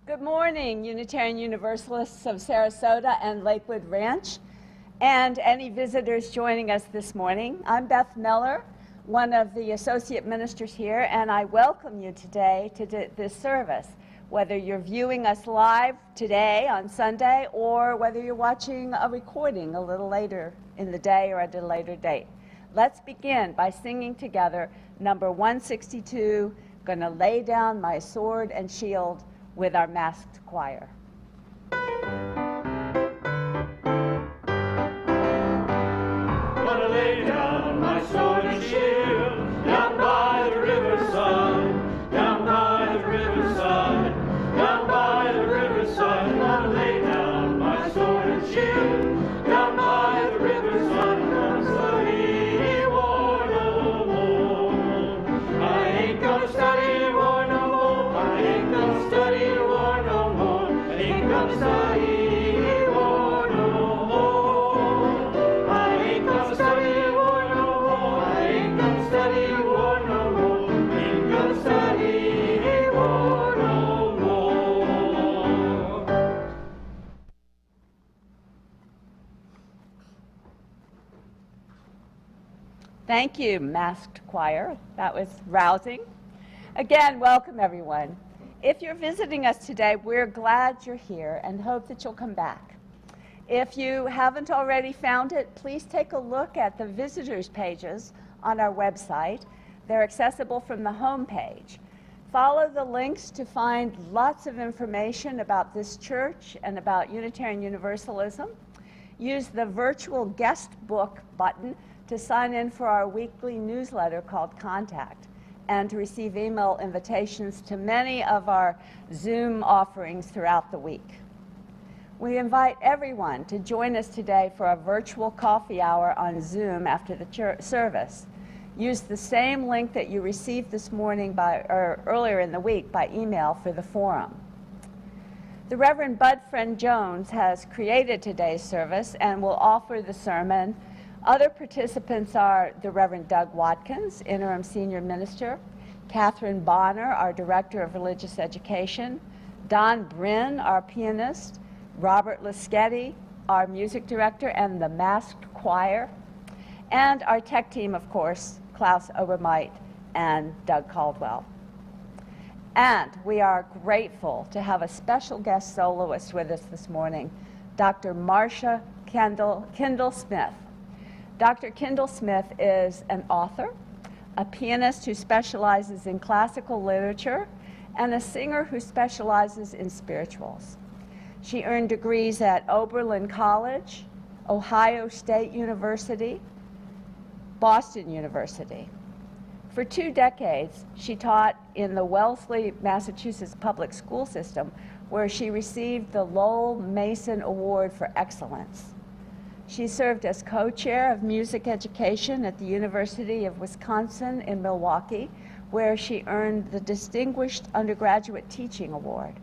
Good morning, Unitarian Universalists of Sarasota and Lakewood Ranch, and any visitors joining us this morning. I'm Beth Miller, one of the associate ministers here, and I welcome you today to this service, whether you're viewing us live today on Sunday or whether you're watching a recording a little later in the day or at a later date. Let's begin by singing together number 162, "Gonna Lay Down My Sword and Shield," with our masked choir. Gonna lay down my sword and shield down by the riverside, down by the riverside, down by the riverside. Gonna lay down my sword and shield down by the riverside. Gonna study war no more. I ain't gonna study war no more. I ain't gonna study war no more. Thank you, masked choir. That was rousing. Again, welcome everyone. If you're visiting us today, we're glad you're here and hope that you'll come back. If you haven't already found it, please take a look at the visitors pages on our website. They're accessible from the home page. Follow the links to find lots of information about this church and about Unitarian Universalism. Use the virtual guest book button to sign in for our weekly newsletter called Contact and to receive email invitations to many of our Zoom offerings throughout the week. We invite everyone to join us today for a virtual coffee hour on Zoom after the service. Use the same link that you received this morning or earlier in the week by email for the forum. The Reverend Bud Friend Jones has created today's service and will offer the sermon. Other participants are the Reverend Doug Watkins, Interim Senior Minister, Catherine Bonner, our Director of Religious Education, Don Bryn, our pianist, Robert Lischetti, our music director, and the masked choir, and our tech team, of course, Klaus Obermeit and Doug Caldwell. And we are grateful to have a special guest soloist with us this morning, Dr. Marcia Kendall Smith. Dr. Kendall Smith is an author, a pianist who specializes in classical literature, and a singer who specializes in spirituals. She earned degrees at Oberlin College, Ohio State University, Boston University. For 2 decades, she taught in the Wellesley, Massachusetts public school system, where she received the Lowell Mason Award for Excellence. She served as co-chair of music education at the University of Wisconsin in Milwaukee, where she earned the Distinguished Undergraduate Teaching Award.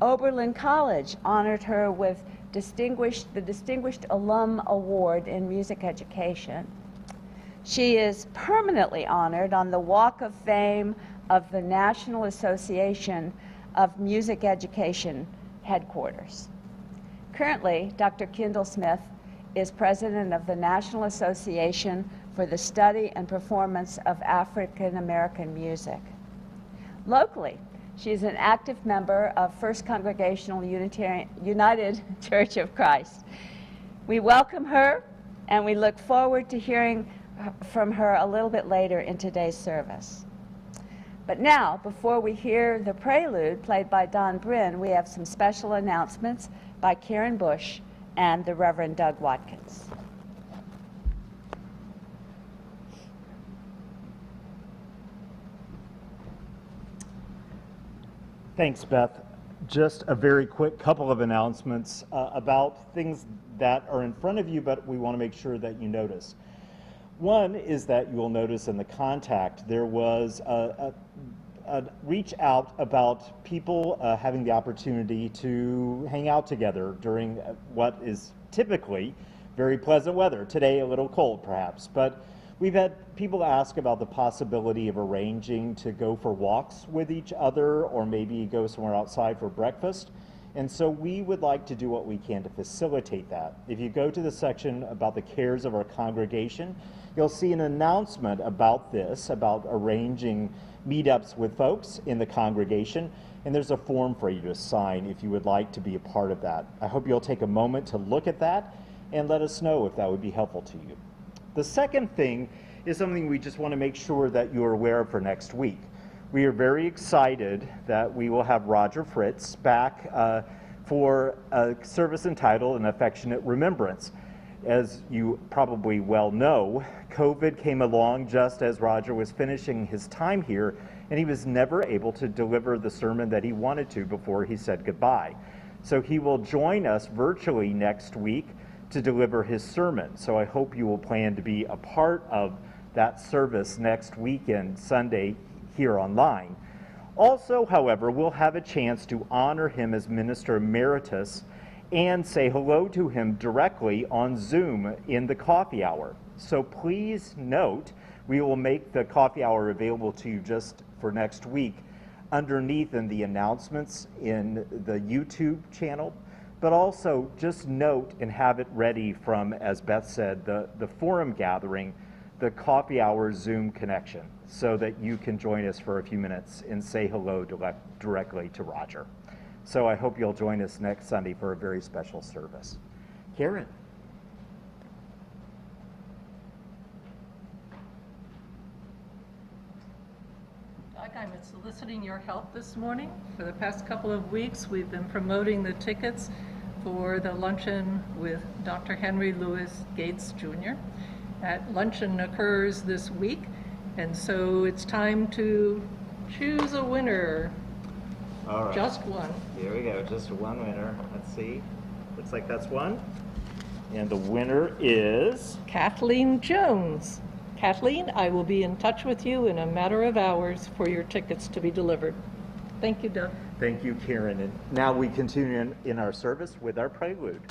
Oberlin College honored her with the Distinguished Alum Award in Music Education. She is permanently honored on the Walk of Fame of the National Association of Music Education headquarters. Currently, Dr. Kendall Smith is president of the National Association for the Study and Performance of African American Music. Locally, she is an active member of First Congregational United Church of Christ. We welcome her, and we look forward to hearing from her a little bit later in today's service. But now, before we hear the prelude played by Don Bryn, we have some special announcements by Karen Bush and the Reverend Doug Watkins. Thanks, Beth. Just a very quick couple of announcements about things that are in front of you, but we want to make sure that you notice. One is that you will notice in the contact there was a reach out about people having the opportunity to hang out together during what is typically very pleasant weather. Today a little cold perhaps, but we've had people ask about the possibility of arranging to go for walks with each other or maybe go somewhere outside for breakfast. And so we would like to do what we can to facilitate that. If you go to the section about the cares of our congregation, you'll see an announcement about this, about arranging meetups with folks in the congregation, and there's a form for you to sign if you would like to be a part of that. I hope you'll take a moment to look at that and let us know if that would be helpful to you. The second thing is something we just want to make sure that you're aware of for next week. We are very excited that we will have Roger Fritz back for a service entitled An Affectionate Remembrance. As you probably well know, COVID came along just as Roger was finishing his time here, and he was never able to deliver the sermon that he wanted to before he said goodbye. So he will join us virtually next week to deliver his sermon. So I hope you will plan to be a part of that service next weekend, Sunday, here online. Also, however, we'll have a chance to honor him as Minister Emeritus and say hello to him directly on Zoom in the coffee hour. So please note, we will make the coffee hour available to you just for next week underneath in the announcements in the YouTube channel, but also just note and have it ready from, as Beth said, the forum gathering the coffee hour Zoom connection so that you can join us for a few minutes and say hello directly to Roger. So I hope you'll join us next Sunday for a very special service. Karen. Doug, I'm soliciting your help this morning. For the past couple of weeks, we've been promoting the tickets for the luncheon with Dr. Henry Louis Gates Jr. That luncheon occurs this week, and so it's time to choose a winner. All right. Just one. Here we go, just one winner. Let's see. Looks like that's one. And the winner is... Kathleen Jones. Kathleen, I will be in touch with you in a matter of hours for your tickets to be delivered. Thank you, Doug. Thank you, Karen. And now we continue in our service with our prelude.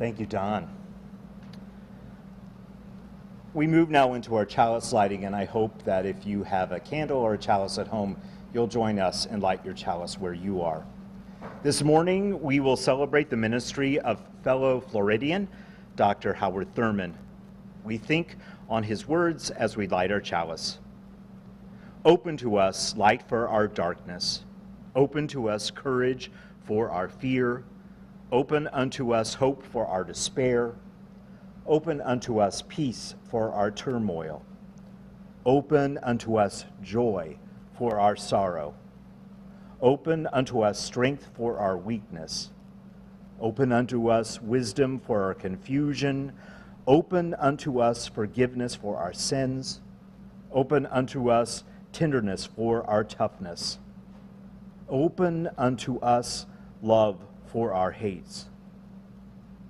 Thank you, Don. We move now into our chalice lighting, and I hope that if you have a candle or a chalice at home, you'll join us and light your chalice where you are. This morning, we will celebrate the ministry of fellow Floridian, Dr. Howard Thurman. We think on his words as we light our chalice. Open to us light for our darkness. Open to us courage for our fear. Open unto us hope for our despair. Open unto us peace for our turmoil. Open unto us joy for our sorrow. Open unto us strength for our weakness. Open unto us wisdom for our confusion. Open unto us forgiveness for our sins. Open unto us tenderness for our toughness. Open unto us love for our hates.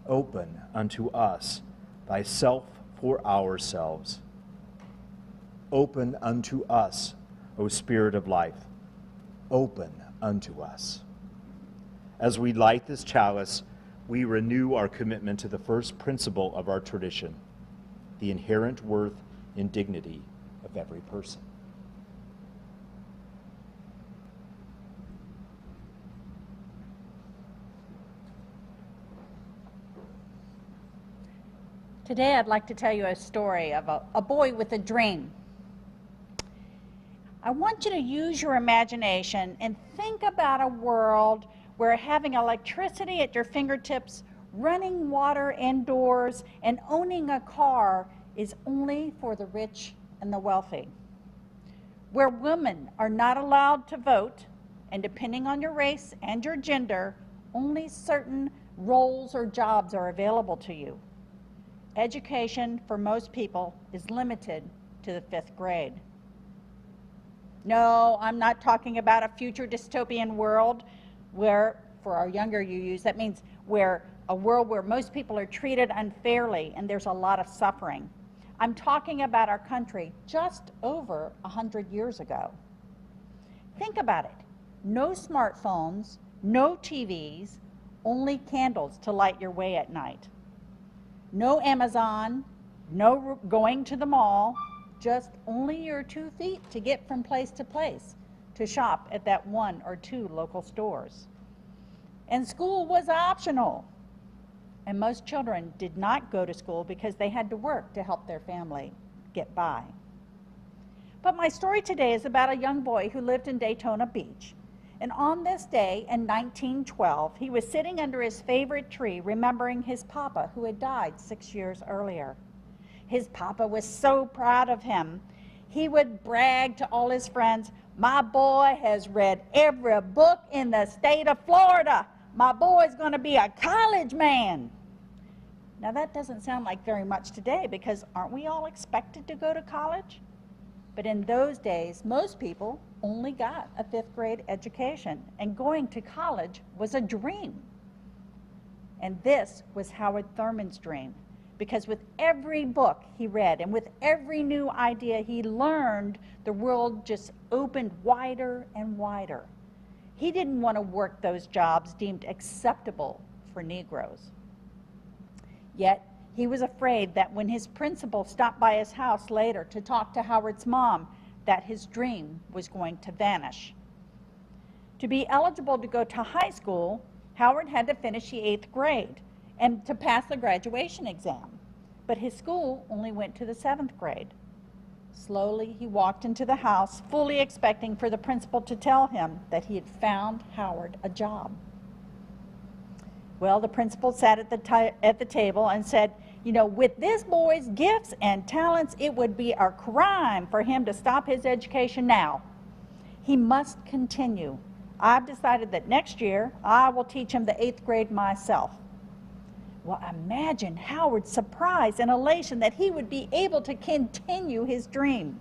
Open unto us thyself for ourselves. Open unto us, O Spirit of life. Open unto us. As we light this chalice, we renew our commitment to the first principle of our tradition, the inherent worth and dignity of every person. Today I'd like to tell you a story of a boy with a dream. I want you to use your imagination and think about a world where having electricity at your fingertips, running water indoors, and owning a car is only for the rich and the wealthy. Where women are not allowed to vote, and depending on your race and your gender, only certain roles or jobs are available to you. Education for most people is limited to the 5th grade. No, I'm not talking about a future dystopian world where, for our younger UUs, that means a world where most people are treated unfairly and there's a lot of suffering. I'm talking about our country just over 100 years ago. Think about it. No smartphones, no TVs, only candles to light your way at night. No Amazon, no going to the mall, just only your 2 feet to get from place to shop at that 1 or 2 local stores. And school was optional. And most children did not go to school because they had to work to help their family get by. But my story today is about a young boy who lived in Daytona Beach. And on this day in 1912, he was sitting under his favorite tree remembering his papa who had died 6 years earlier. His papa was so proud of him. He would brag to all his friends, "My boy has read every book in the state of Florida. My boy's going to be a college man." Now that doesn't sound like very much today because aren't we all expected to go to college? But in those days, most people only got a 5th grade education, and going to college was a dream. And this was Howard Thurman's dream, because with every book he read and with every new idea he learned, the world just opened wider and wider. He didn't want to work those jobs deemed acceptable for Negroes. Yet, he was afraid that when his principal stopped by his house later to talk to Howard's mom, that his dream was going to vanish. To be eligible to go to high school, Howard had to finish the 8th grade and to pass the graduation exam. But his school only went to the 7th grade. Slowly, he walked into the house, fully expecting for the principal to tell him that he had found Howard a job. Well, the principal sat at the table and said, "You know, with this boy's gifts and talents, it would be a crime for him to stop his education now. He must continue. I've decided that next year I will teach him the 8th grade myself." Well, imagine Howard's surprise and elation that he would be able to continue his dream.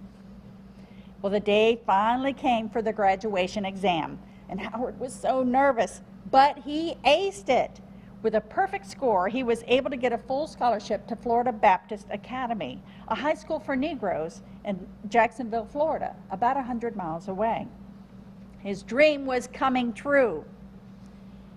Well, the day finally came for the graduation exam, and Howard was so nervous, but he aced it. With a perfect score, he was able to get a full scholarship to Florida Baptist Academy, a high school for Negroes in Jacksonville, Florida, about 100 miles away. His dream was coming true.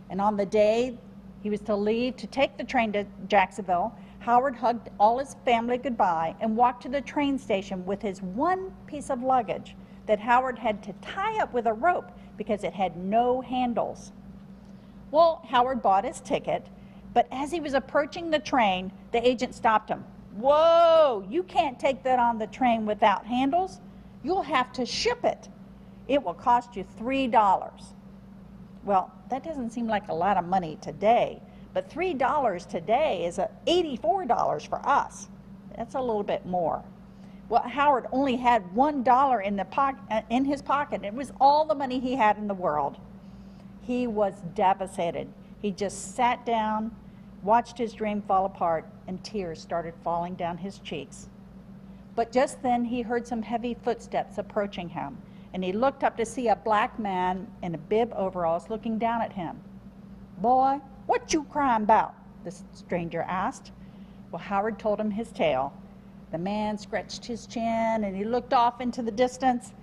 And on the day he was to leave to take the train to Jacksonville, Howard hugged all his family goodbye and walked to the train station with his one piece of luggage that Howard had to tie up with a rope because it had no handles. Well, Howard bought his ticket, but as he was approaching the train, the agent stopped him. "Whoa, you can't take that on the train without handles. You'll have to ship it. It will cost you $3. Well, that doesn't seem like a lot of money today, but $3 today is $84 for us. That's a little bit more. Well, Howard only had $1 in his pocket. It was all the money he had in the world. He was devastated. He just sat down, watched his dream fall apart, and tears started falling down his cheeks. But just then he heard some heavy footsteps approaching him, and he looked up to see a black man in a bib overalls looking down at him. "Boy, what you crying about?" the stranger asked. Well, Howard told him his tale. The man scratched his chin, and he looked off into the distance,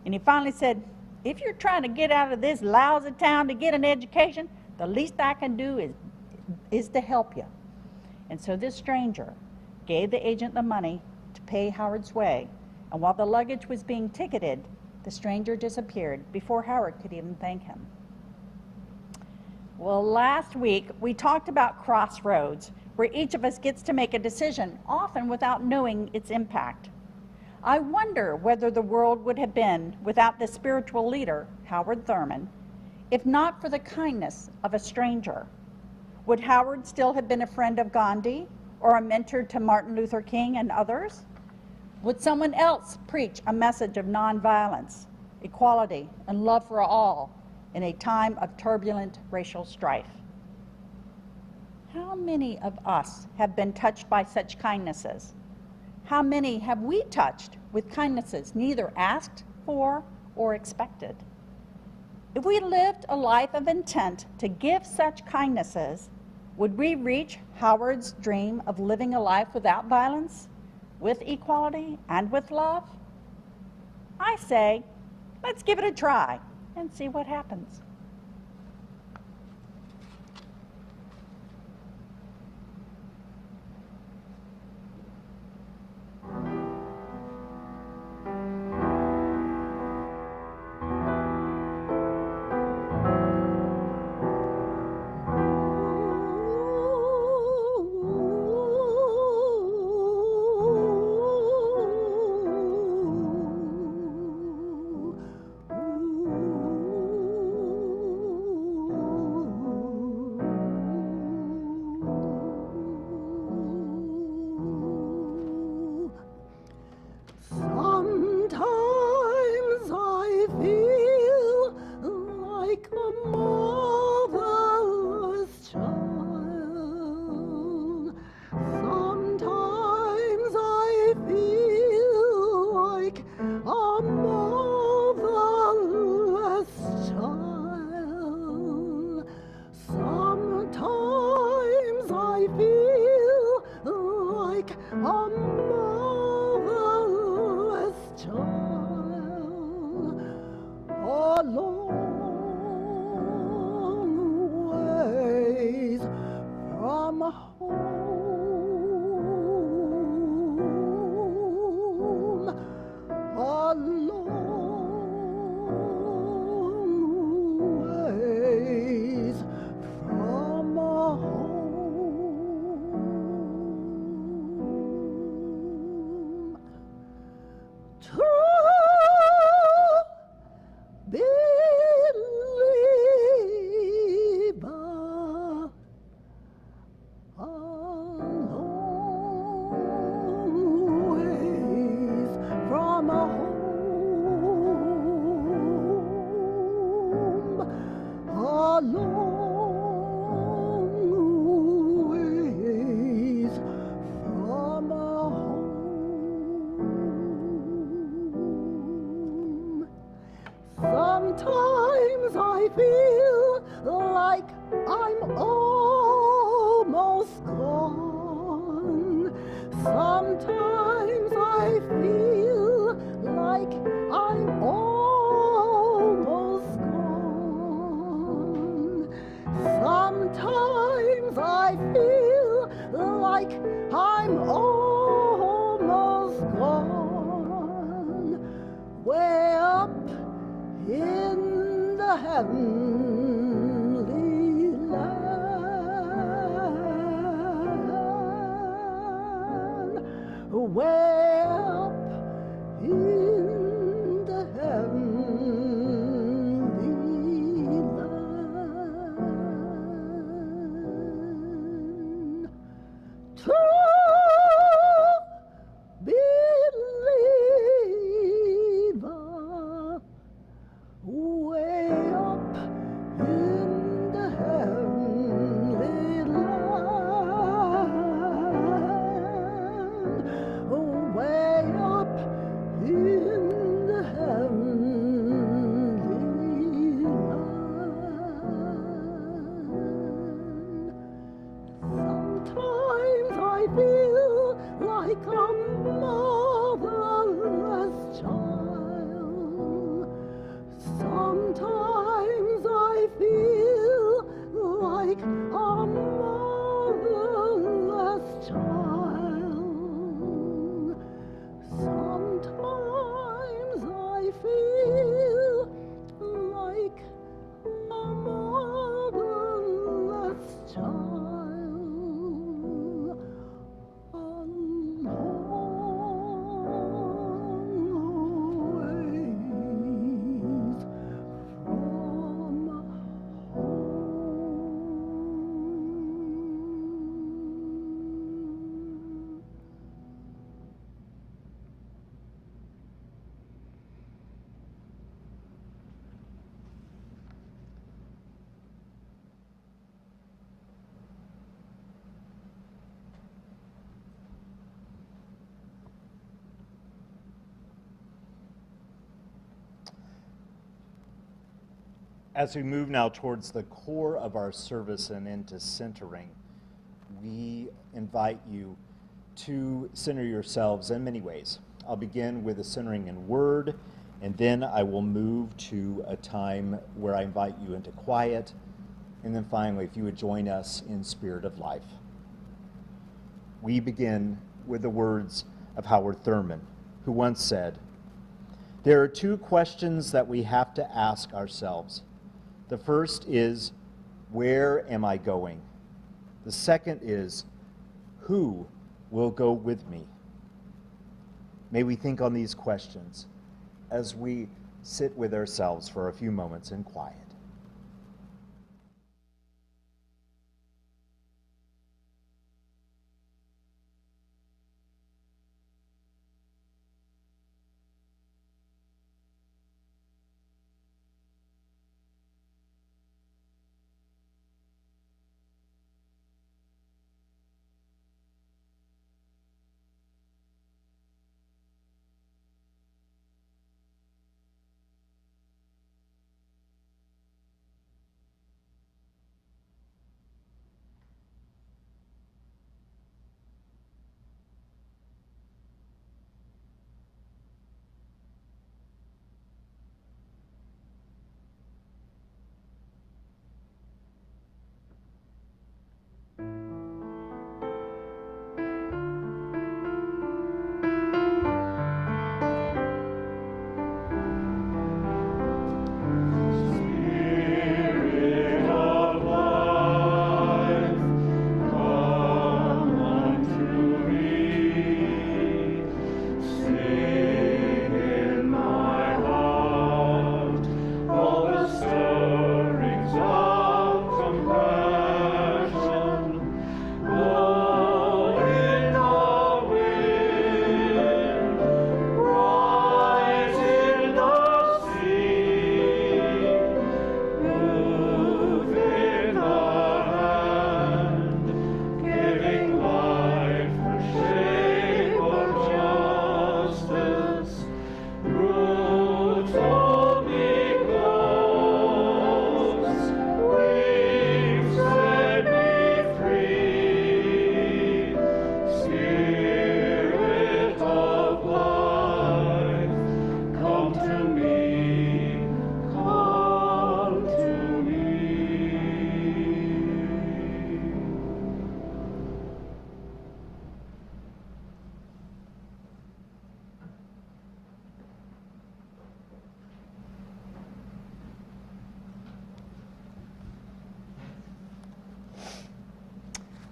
and he finally said, "If you're trying to get out of this lousy town to get an education, the least I can do is to help you." And so this stranger gave the agent the money to pay Howard's way, and while the luggage was being ticketed, the stranger disappeared before Howard could even thank him. Well, last week we talked about crossroads, where each of us gets to make a decision, often without knowing its impact. I wonder whether the world would have been without the spiritual leader, Howard Thurman, if not for the kindness of a stranger. Would Howard still have been a friend of Gandhi or a mentor to Martin Luther King and others? Would someone else preach a message of nonviolence, equality, and love for all in a time of turbulent racial strife? How many of us have been touched by such kindnesses? How many have we touched with kindnesses neither asked for or expected? If we lived a life of intent to give such kindnesses, would we reach Howard's dream of living a life without violence, with equality, and with love? I say, let's give it a try and see what happens. Sometimes I feel like I'm almost gone. Sometimes I feel like I'm almost gone. Sometimes I feel like I'm almost gone. Way up in the heavenly land, way up in the heavenly land. True believer, way up As we move now towards the core of our service and into centering, we invite you to center yourselves in many ways. I'll begin with a centering in word, and then I will move to a time where I invite you into quiet, and then finally, if you would join us in spirit of life. We begin with the words of Howard Thurman, who once said, "There are two questions that we have to ask ourselves. The first is, where am I going? The second is, who will go with me?" May we think on these questions as we sit with ourselves for a few moments in quiet.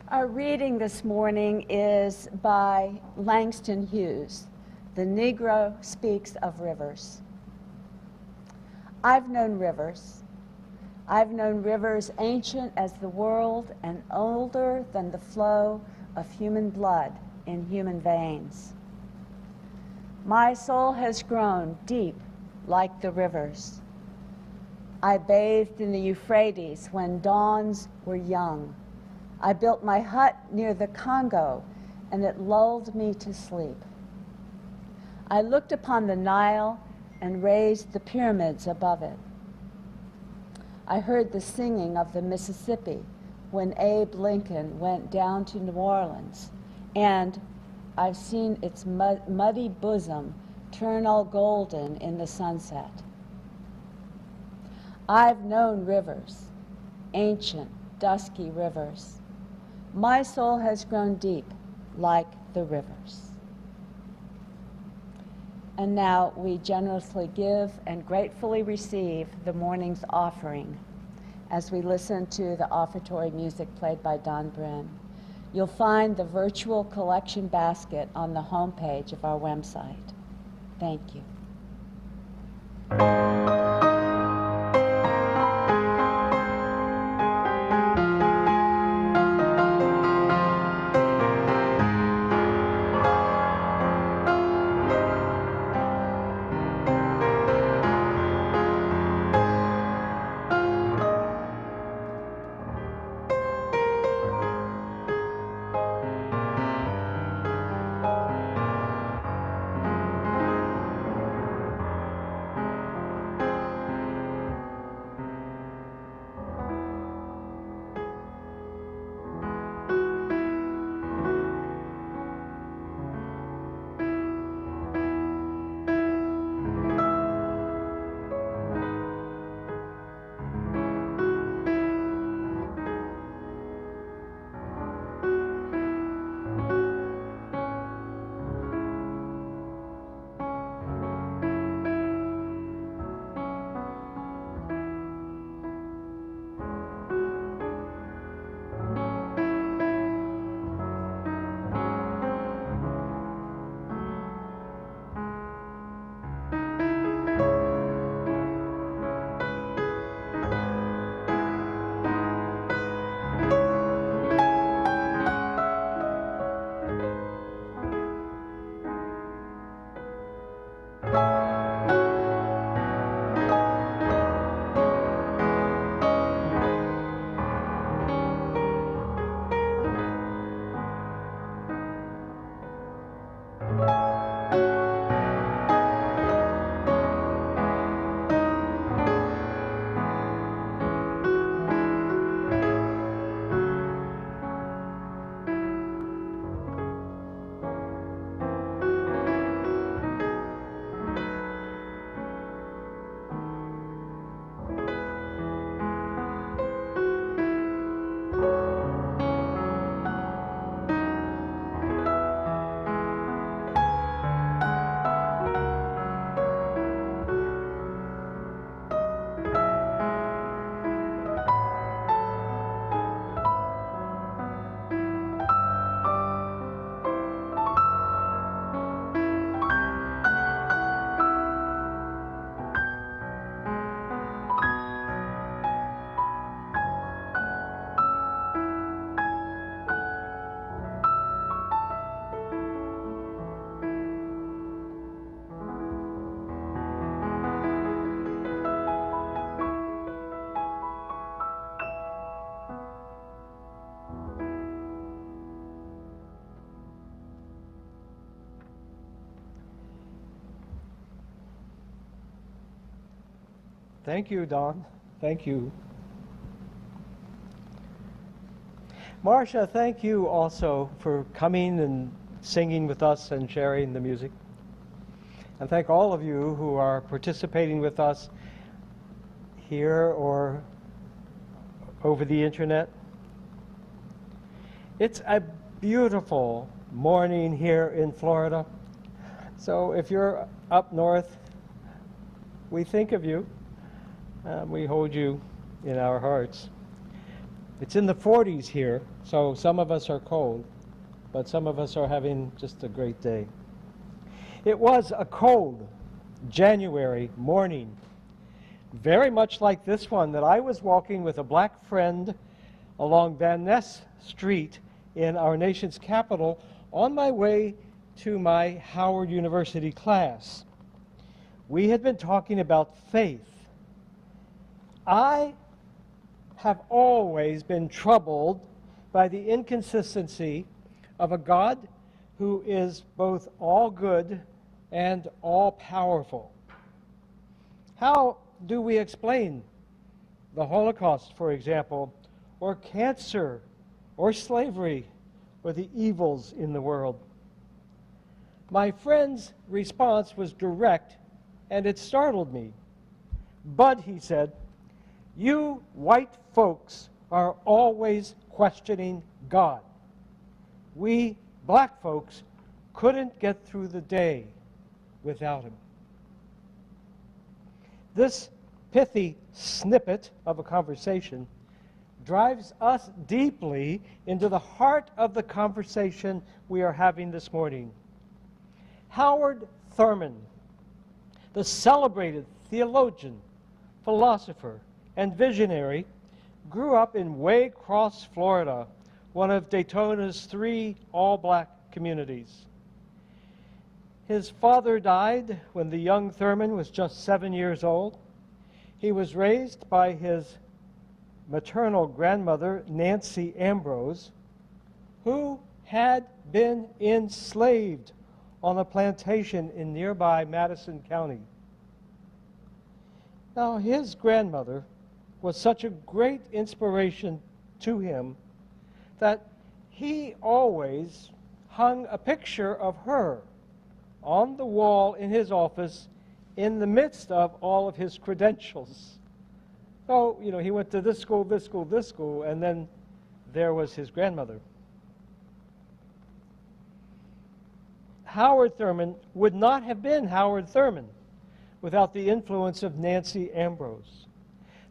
Our reading this morning is by Langston Hughes. The Negro Speaks of Rivers. I've known rivers. I've known rivers ancient as the world and older than the flow of human blood in human veins. My soul has grown deep like the rivers. I bathed in the Euphrates when dawns were young. I built my hut near the Congo, and it lulled me to sleep. I looked upon the Nile and raised the pyramids above it. I heard the singing of the Mississippi when Abe Lincoln went down to New Orleans, and I've seen its muddy bosom turn all golden in the sunset. I've known rivers, ancient, dusky rivers. My soul has grown deep like the rivers. And now we generously give and gratefully receive the morning's offering as we listen to the offertory music played by Don Brin. You'll find the virtual collection basket on the homepage of our website. Thank you. Thank you, Don. Thank you. Marcia, thank you also for coming and singing with us and sharing the music. And thank all of you who are participating with us here or over the internet. It's a beautiful morning here in Florida. So if you're up north, we think of you. We hold you in our hearts. It's in the 40s here, so some of us are cold, but some of us are having just a great day. It was a cold January morning, very much like this one, that I was walking with a black friend along Van Ness Street in our nation's capital on my way to my Howard University class. We had been talking about faith. I have always been troubled by the inconsistency of a God who is both all good and all powerful. How do we explain the Holocaust, for example, or cancer, or slavery, or the evils in the world? My friend's response was direct, and it startled me. But, he said, you white folks are always questioning God. We black folks couldn't get through the day without him. This pithy snippet of a conversation drives us deeply into the heart of the conversation we are having this morning. Howard Thurman, the celebrated theologian, philosopher, and visionary, grew up in Waycross, Florida, one of Daytona's 3 all-black communities. His father died when the young Thurman was just 7 years old. He was raised by his maternal grandmother, Nancy Ambrose, who had been enslaved on a plantation in nearby Madison County. Now, his grandmother was such a great inspiration to him that he always hung a picture of her on the wall in his office in the midst of all of his credentials. So, you know, he went to this school, this school, this school, and then there was his grandmother. Howard Thurman would not have been Howard Thurman without the influence of Nancy Ambrose.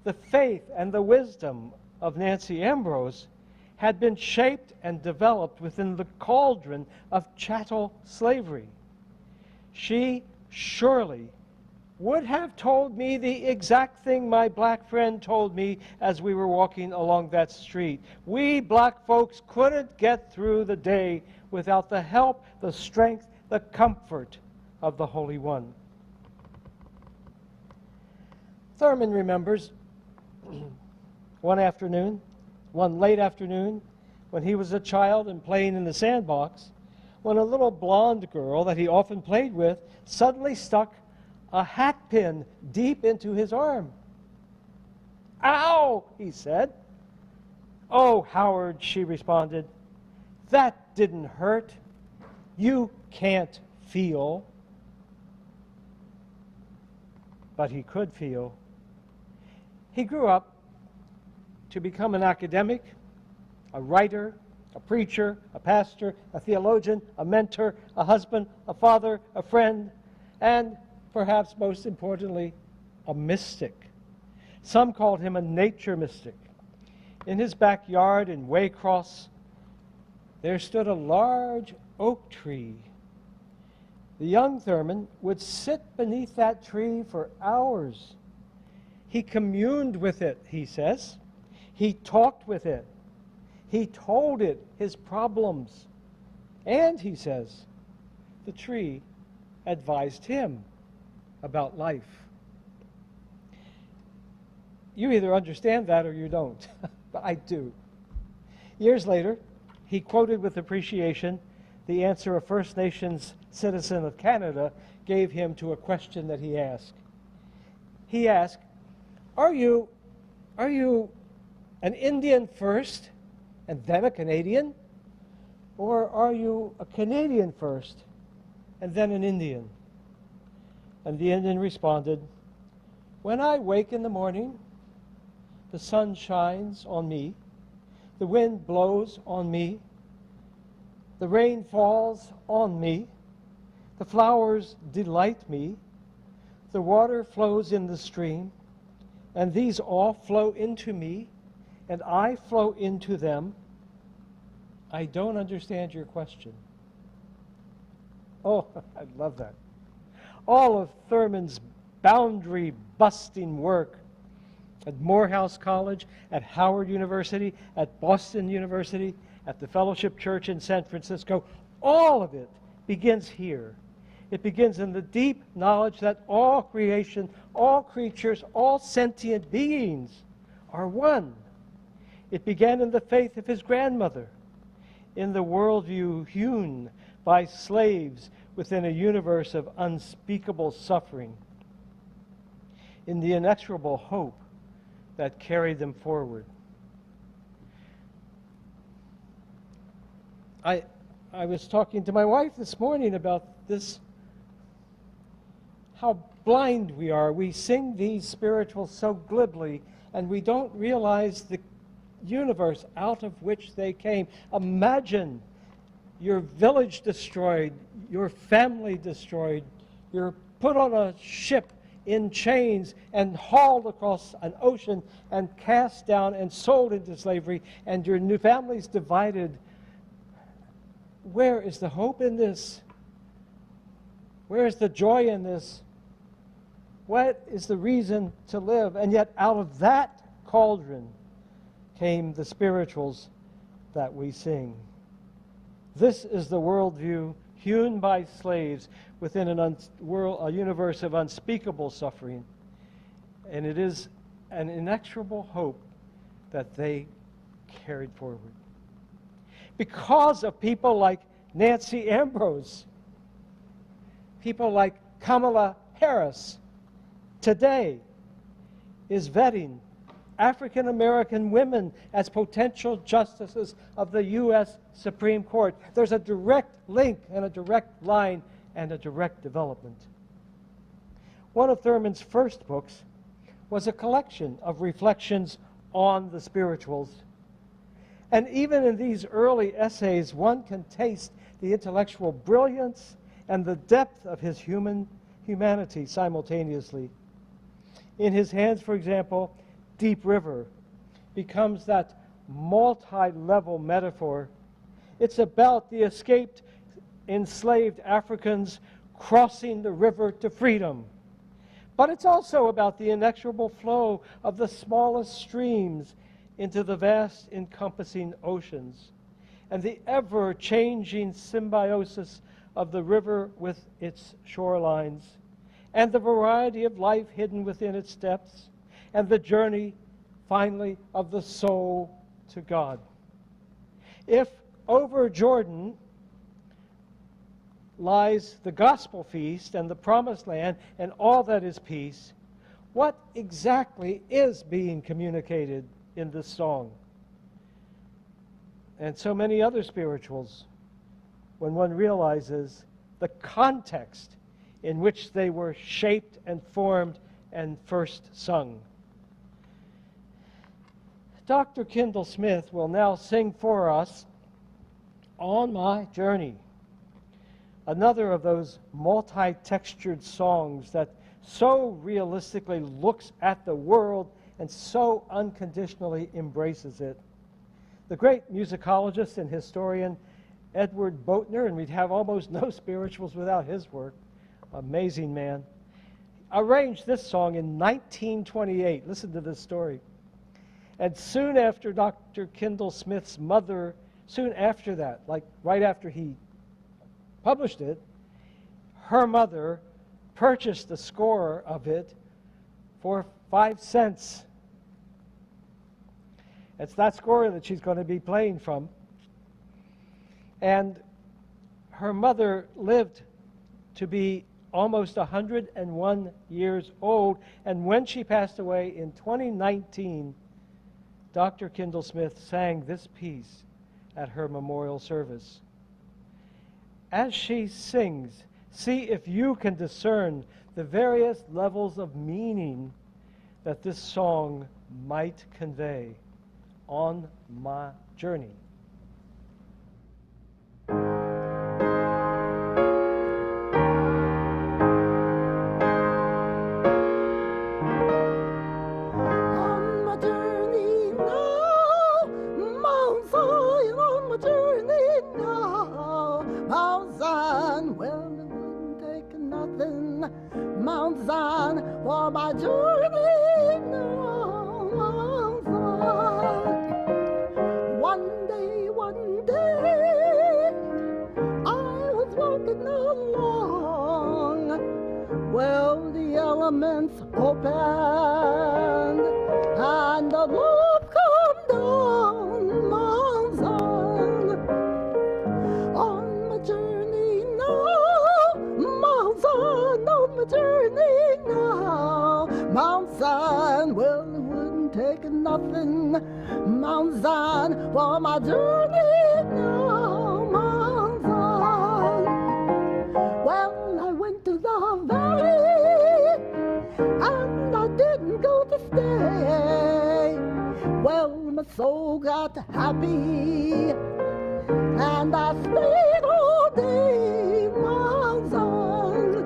The faith and the wisdom of Nancy Ambrose had been shaped and developed within the cauldron of chattel slavery. She surely would have told me the exact thing my black friend told me as we were walking along that street. We black folks couldn't get through the day without the help, the strength, the comfort of the Holy One. Thurman remembers one late afternoon, when he was a child and playing in the sandbox, when a little blonde girl that he often played with suddenly stuck a hat pin deep into his arm. "Ow!" he said. "Oh, Howard," she responded, "that didn't hurt. You can't feel." But he could feel. He grew up to become an academic, a writer, a preacher, a pastor, a theologian, a mentor, a husband, a father, a friend, and perhaps most importantly, a mystic. Some called him a nature mystic. In his backyard in Waycross, there stood a large oak tree. The young Thurman would sit beneath that tree for hours. He communed with it, he says. He talked with it. He told it his problems. And, he says, the tree advised him about life. You either understand that or you don't, but I do. Years later, he quoted with appreciation the answer a First Nations citizen of Canada gave him to a question that he asked. He asked, Are you an Indian first and then a Canadian? Or are you a Canadian first and then an Indian? And the Indian responded, when I wake in the morning, the sun shines on me, the wind blows on me, the rain falls on me, the flowers delight me, the water flows in the stream, and these all flow into me, and I flow into them. I don't understand your question. Oh, I love that. All of Thurman's boundary-busting work at Morehouse College, at Howard University, at Boston University, at the Fellowship Church in San Francisco, all of it begins here. It begins in the deep knowledge that all creation, all creatures, all sentient beings are one. It began in the faith of his grandmother, in the worldview hewn by slaves within a universe of unspeakable suffering, in the inexorable hope that carried them forward. I was talking to my wife this morning about this, how blind we are. We sing these spirituals so glibly, and we don't realize the universe out of which they came. Imagine your village destroyed, your family destroyed, you're put on a ship in chains and hauled across an ocean and cast down and sold into slavery, and your new family's divided. Where is the hope in this? Where is the joy in this? What is the reason to live? And yet out of that cauldron came the spirituals that we sing. This is the worldview hewn by slaves within a universe of unspeakable suffering. And it is an inexorable hope that they carried forward. Because of people like Nancy Ambrose, people like Kamala Harris, today is vetting African American women as potential justices of the U.S. Supreme Court. There's a direct link and a direct line and a direct development. One of Thurman's first books was a collection of reflections on the spirituals. And even in these early essays, one can taste the intellectual brilliance and the depth of his humanity simultaneously. In his hands, for example, Deep River becomes that multi-level metaphor. It's about the escaped enslaved Africans crossing the river to freedom. But it's also about the inexorable flow of the smallest streams into the vast encompassing oceans, and the ever-changing symbiosis of the river with its shorelines, and the variety of life hidden within its depths, and the journey, finally, of the soul to God. If over Jordan lies the gospel feast and the promised land and all that is peace, what exactly is being communicated in this song? And so many other spirituals, when one realizes the context in which they were shaped and formed and first sung. Dr. Kendall Smith will now sing for us On My Journey, another of those multi-textured songs that so realistically looks at the world and so unconditionally embraces it. The great musicologist and historian Edward Boatner, and we'd have almost no spirituals without his work, amazing man, arranged this song in 1928. Listen to this story. And soon after Dr. Kendall Smith's mother, soon after that, like right after he published it, her mother purchased the score of it for 5 cents. It's that score that she's going to be playing from. And her mother lived to be almost 101 years old, and when she passed away in 2019, Dr. Kendall Smith sang this piece at her memorial service. As she sings, see if you can discern the various levels of meaning that this song might convey on my journey. Mount Zion for my journey now, Mount Zion. One day, I was walking along. Well, the elements opened and the love come down, Mount Zion. On my journey now, Mount Zion, on my journey now, Mount Zion. Well, it wouldn't take nothing, Mount Zion, for my journey now, Mount Zion. Well, I went to the valley, and I didn't go to stay. Well, my soul got happy, and I stayed all day, Mount Zion.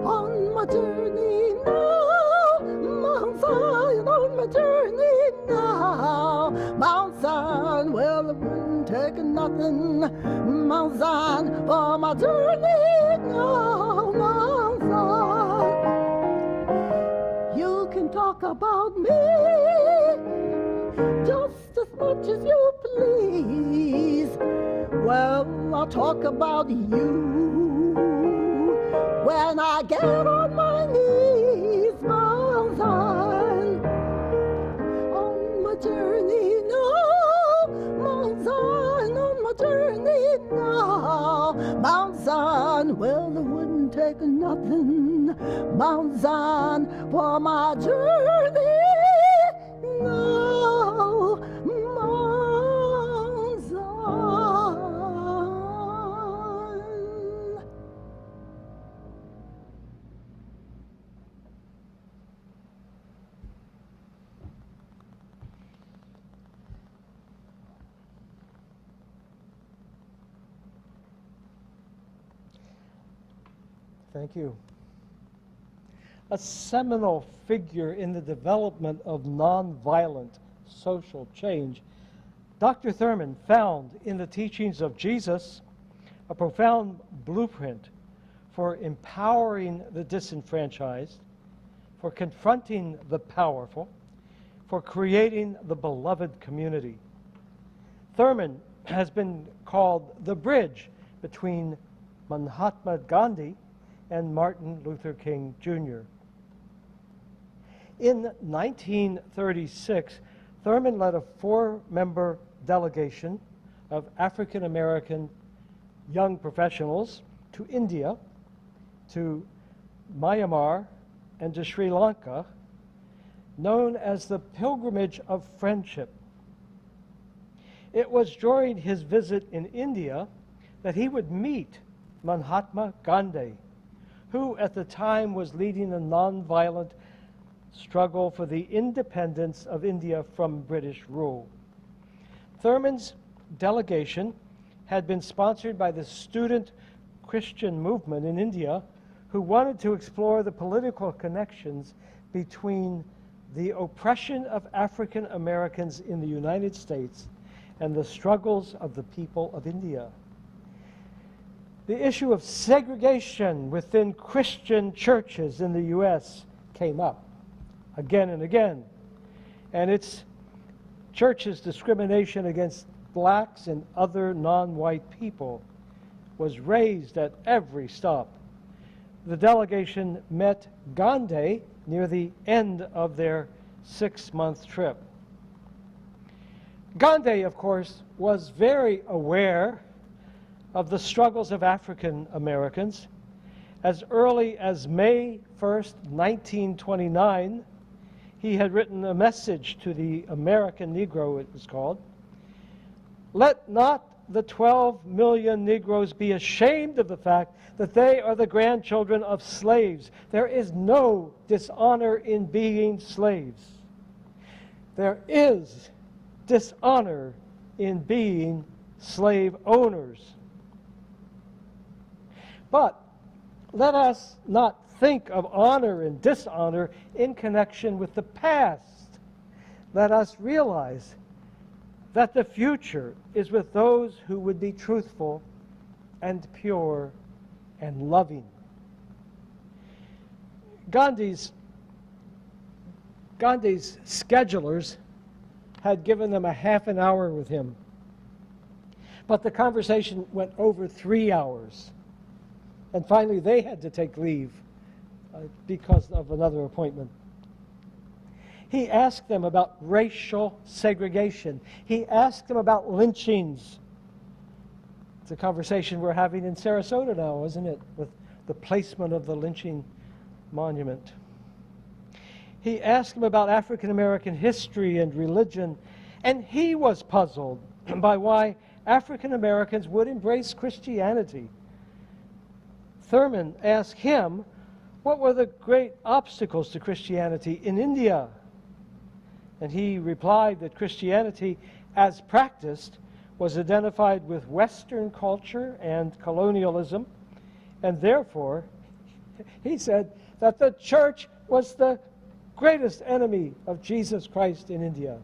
On my journey now, Mount Zion, on my journey now, Mount Zion. Well, it wouldn't take nothing, Mount Zion, for my journey now, Mount Zion. You can talk about me just as much as you please. Well, I'll talk about you when I get on my knees, Mount Zion. On my journey now, Mount Zion, on my journey now, Mount Zion. Well, it wouldn't take nothing, Mount Zion, for my journey now, Mount Zion. Thank you. A seminal figure in the development of nonviolent social change, Dr. Thurman found in the teachings of Jesus a profound blueprint for empowering the disenfranchised, for confronting the powerful, for creating the beloved community. Thurman has been called the bridge between Mahatma Gandhi and Martin Luther King Jr. In 1936, Thurman led a 4-member delegation of African American young professionals to India, to Myanmar, and to Sri Lanka, known as the Pilgrimage of Friendship. It was during his visit in India that he would meet Mahatma Gandhi, who at the time was leading a nonviolent struggle for the independence of India from British rule. Thurman's delegation had been sponsored by the student Christian movement in India, who wanted to explore the political connections between the oppression of African Americans in the United States and the struggles of the people of India. The issue of segregation within Christian churches in the U.S. came up again and again, and its church's discrimination against blacks and other non-white people was raised at every stop. The delegation met Gandhi near the end of their 6-month trip. Gandhi, of course, was very aware of the struggles of African Americans, As early as May 1st, 1929, he had written a message to the American Negro, it was called. Let not the 12 million Negroes be ashamed of the fact that they are the grandchildren of slaves. There is no dishonor in being slaves. There is dishonor in being slave owners. But let us not think of honor and dishonor in connection with the past. Let us realize that the future is with those who would be truthful and pure and loving. Gandhi's schedulers had given them a half an hour with him, but the conversation went over 3 hours. And finally, they had to take leave because of another appointment. He asked them about racial segregation. He asked them about lynchings. It's a conversation we're having in Sarasota now, isn't it, with the placement of the lynching monument. He asked them about African American history and religion, and he was puzzled by why African Americans would embrace Christianity. Thurman asked him what were the great obstacles to Christianity in India. And he replied that Christianity, as practiced, was identified with Western culture and colonialism, and therefore, he said that the church was the greatest enemy of Jesus Christ in India.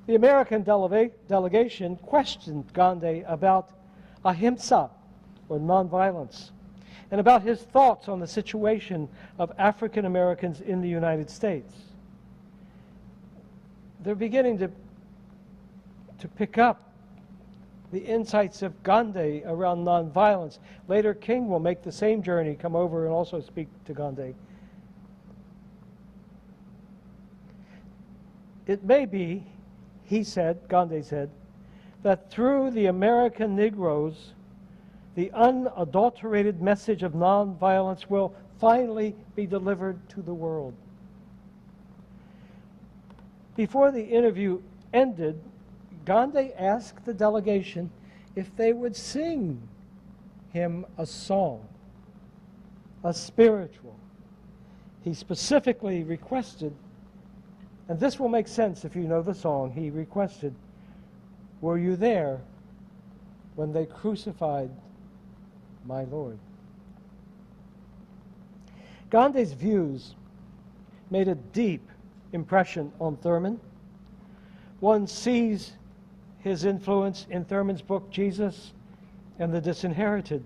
The American delegation questioned Gandhi about ahimsa, or nonviolence, and about his thoughts on the situation of African Americans in the United States. They're beginning to pick up the insights of Gandhi around nonviolence. Later, King will make the same journey, come over and also speak to Gandhi. It may be, Gandhi said, that through the American Negroes, the unadulterated message of nonviolence will finally be delivered to the world. Before the interview ended, Gandhi asked the delegation if they would sing him a song, a spiritual. He specifically requested, and this will make sense if you know the song, he requested, "Were you there when they crucified my Lord?" Gandhi's views made a deep impression on Thurman. One sees his influence in Thurman's book, Jesus and the Disinherited,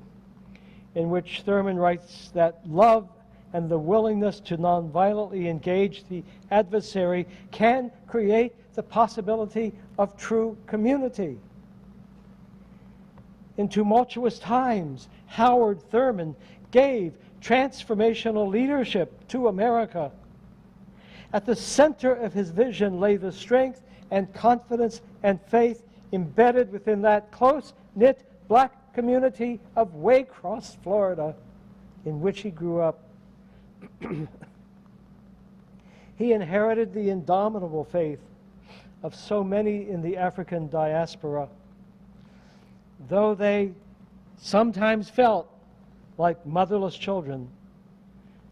in which Thurman writes that love and the willingness to nonviolently engage the adversary can create the possibility of true community. In tumultuous times, Howard Thurman gave transformational leadership to America. At the center of his vision lay the strength and confidence and faith embedded within that close-knit black community of Waycross, Florida, in which he grew up. He inherited the indomitable faith of so many in the African diaspora, though they sometimes felt like motherless children.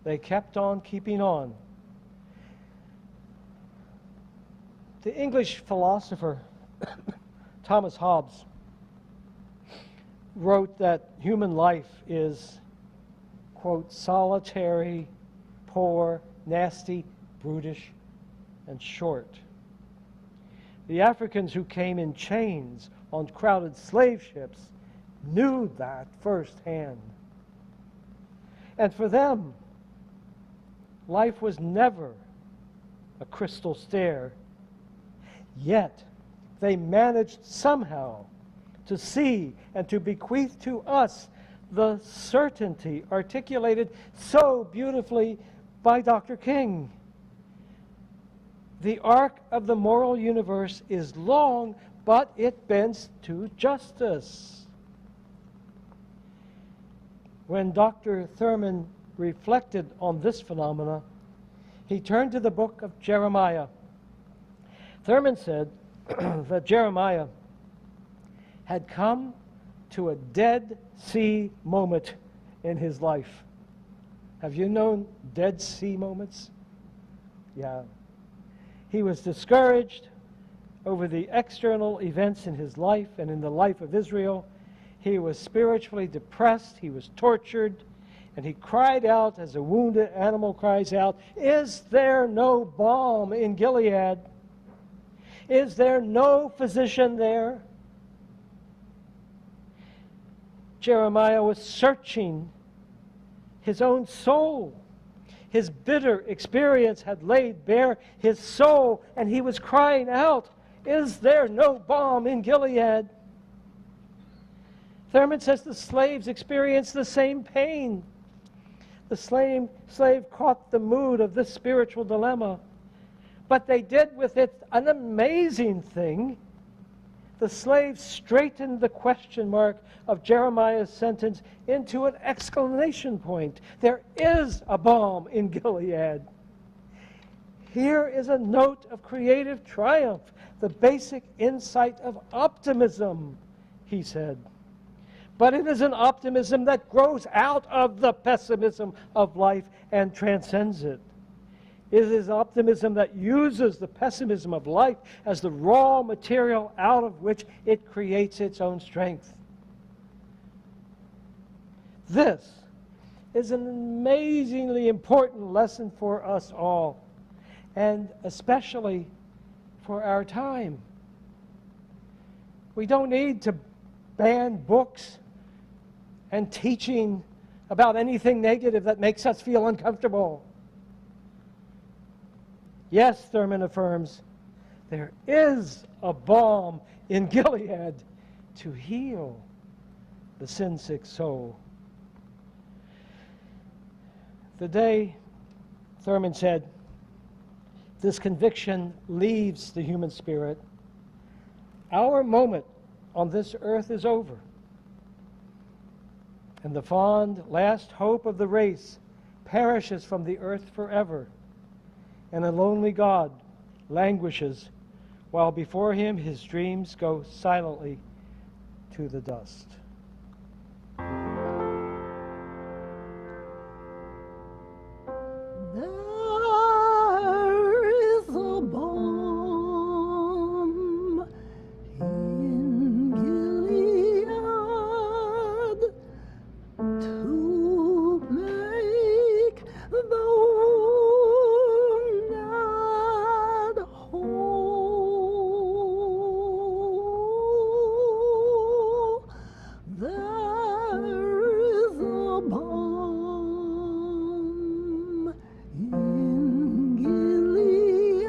They kept on keeping on. The English philosopher Thomas Hobbes wrote that human life is, quote, solitary, poor, nasty, brutish, and short. The Africans who came in chains on crowded slave ships knew that firsthand. And for them, life was never a crystal stair. Yet, they managed somehow to see and to bequeath to us the certainty articulated so beautifully by Dr. King. The arc of the moral universe is long, but it bends to justice. When Dr. Thurman reflected on this phenomena, he turned to the book of Jeremiah. Thurman said that Jeremiah had come to a Dead Sea moment in his life. Have you known Dead Sea moments? Yeah. He was discouraged over the external events in his life and in the life of Israel. He was spiritually depressed. He was tortured. And he cried out as a wounded animal cries out, "Is there no balm in Gilead? Is there no physician there?" Jeremiah was searching his own soul. His bitter experience had laid bare his soul, and he was crying out, "Is there no balm in Gilead?" Thurman says the slaves experienced the same pain. The slave caught the mood of this spiritual dilemma, but they did with it an amazing thing. The slave straightened the question mark of Jeremiah's sentence into an exclamation point. There is a balm in Gilead. Here is a note of creative triumph, the basic insight of optimism, he said. But it is an optimism that grows out of the pessimism of life and transcends it. It is optimism that uses the pessimism of life as the raw material out of which it creates its own strength. This is an amazingly important lesson for us all, and especially for our time. We don't need to ban books and teaching about anything negative that makes us feel uncomfortable. Yes, Thurman affirms, there is a balm in Gilead to heal the sin-sick soul. The day, Thurman said, this conviction leaves the human spirit, our moment on this earth is over. And the fond last hope of the race perishes from the earth forever. And a lonely God languishes, while before him his dreams go silently to the dust. There is a balm in Gilead to make the wounded whole. There is a balm in Gilead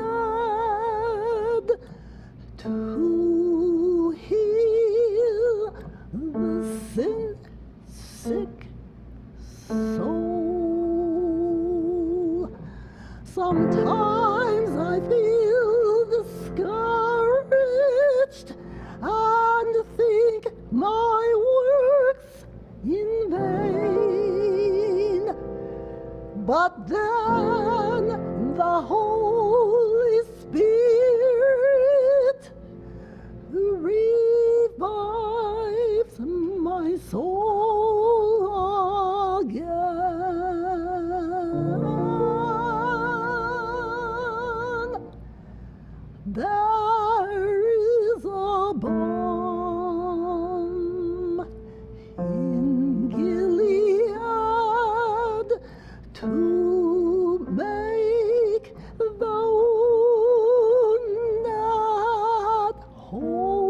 to heal the sin-sick soul. Sometimes I feel discouraged and think my work's in vain. But then the Holy Spirit revives my soul again. There is a balm in Gilead to make the wounded whole.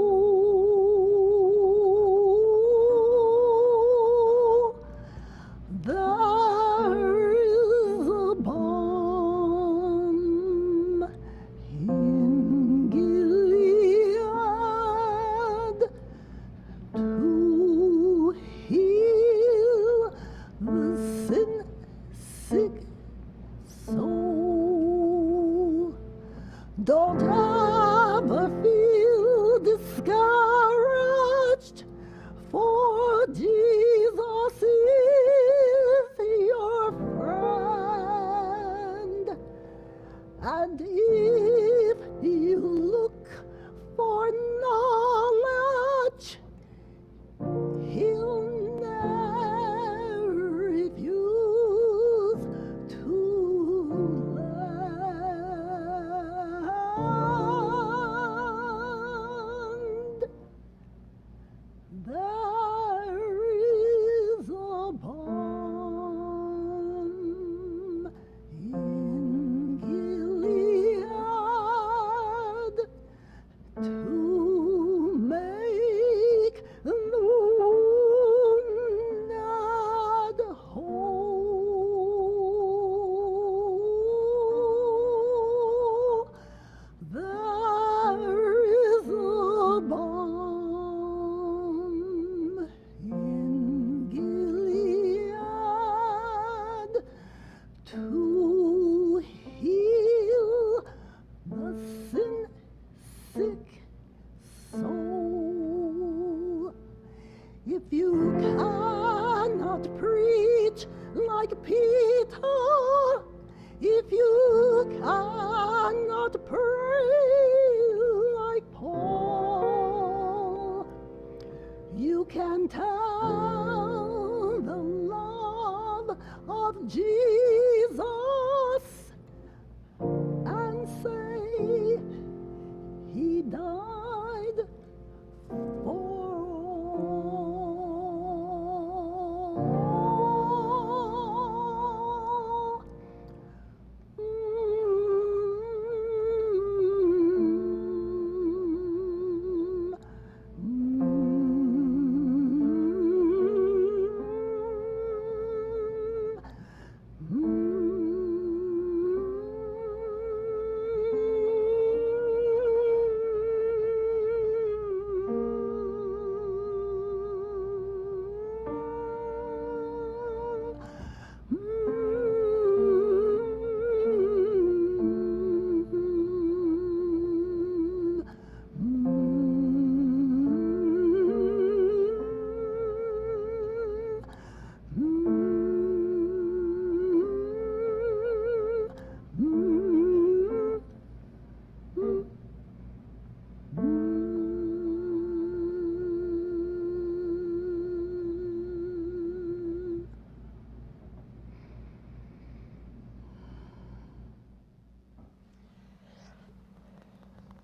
There is a balm in Gilead to heal the sin-sick soul. Don't ever feel discouraged, for Jesus is If you look for knowledge, he'll never refuse to lend. There is a balm in Gilead to make the wounded whole. There is a balm in Gilead to heal the sin-sick soul. If you cannot preach like Peter, if you cannot pray like Paul, you can tell the love of Jesus and say he died for all.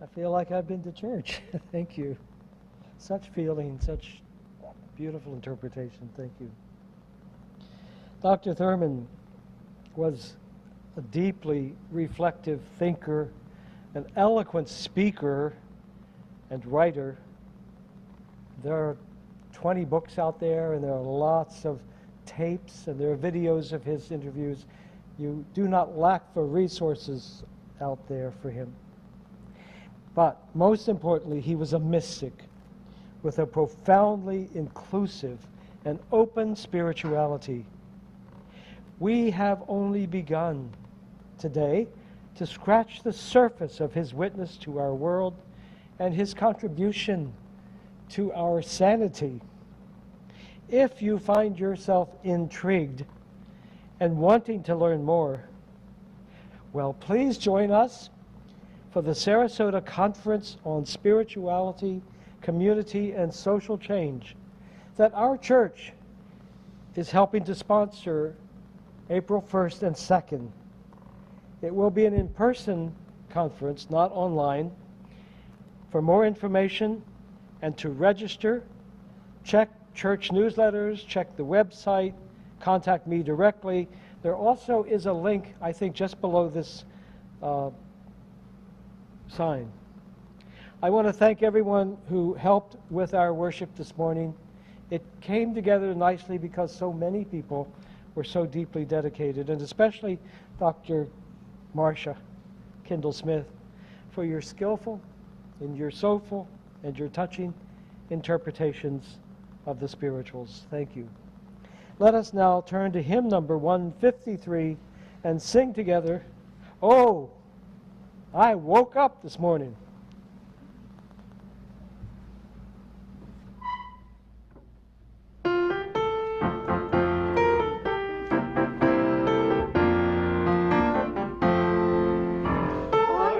I feel like I've been to church. Thank you. Such feeling, such beautiful interpretation. Thank you. Dr. Thurman was a deeply reflective thinker, an eloquent speaker and writer. There are 20 books out there, and there are lots of tapes, and there are videos of his interviews. You do not lack for resources out there for him. But most importantly, he was a mystic with a profoundly inclusive and open spirituality. We have only begun today to scratch the surface of his witness to our world and his contribution to our sanity. If you find yourself intrigued and wanting to learn more, well, please join us for the Sarasota Conference on Spirituality, Community, and Social Change that our church is helping to sponsor April 1st and 2nd. It will be an in-person conference, not online. For more information and to register, check church newsletters, check the website, contact me directly. There also is a link, I think, just below this sign. I want to thank everyone who helped with our worship this morning. It came together nicely because so many people were so deeply dedicated, and especially Dr. Marcia Kindle-Smith for your skillful and your soulful and your touching interpretations of the spirituals. Thank you. Let us now turn to hymn number 153 and sing together, "Oh, I woke up this morning." I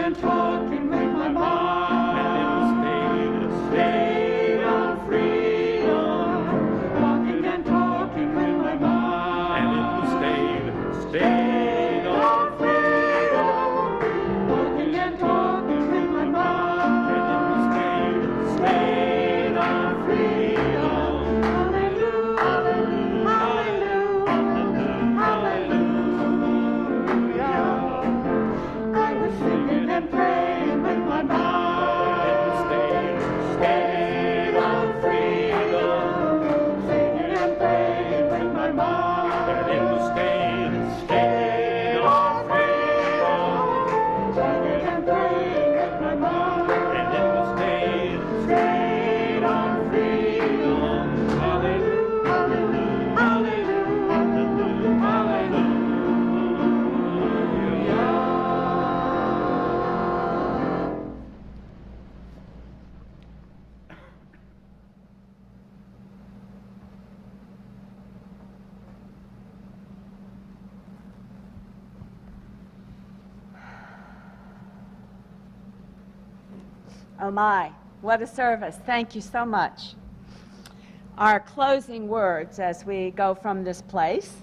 and talking with my mind. And in the state of freedom, walking and talking with my mind. And in the state of freedom, walking and talking with my mind. And in the state of freedom, hallelujah, hallelujah, hallelujah. I was singing and praying with my mind. In the state of freedom, singing and praying with my mind. And in the state of freedom, singing and praying with my mind. And in the state of freedom, hallelujah, hallelujah, hallelujah, hallelujah. Oh my, what a service. Thank you so much. Our closing words as we go from this place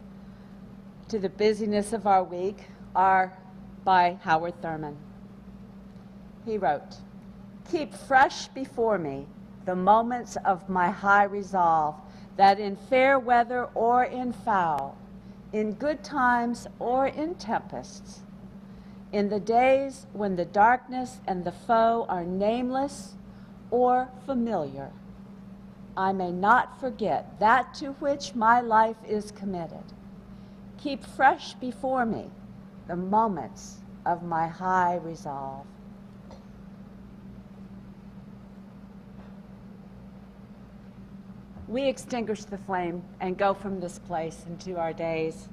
to the busyness of our week are by Howard Thurman. He wrote, "Keep fresh before me the moments of my high resolve, that in fair weather or in foul, in good times or in tempests, in the days when the darkness and the foe are nameless or familiar, I may not forget that to which my life is committed. Keep fresh before me the moments of my high resolve." We extinguish the flame and go from this place into our days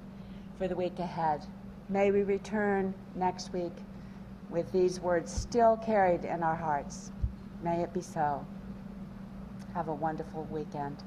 for the week ahead. May we return next week with these words still carried in our hearts. May it be so. Have a wonderful weekend.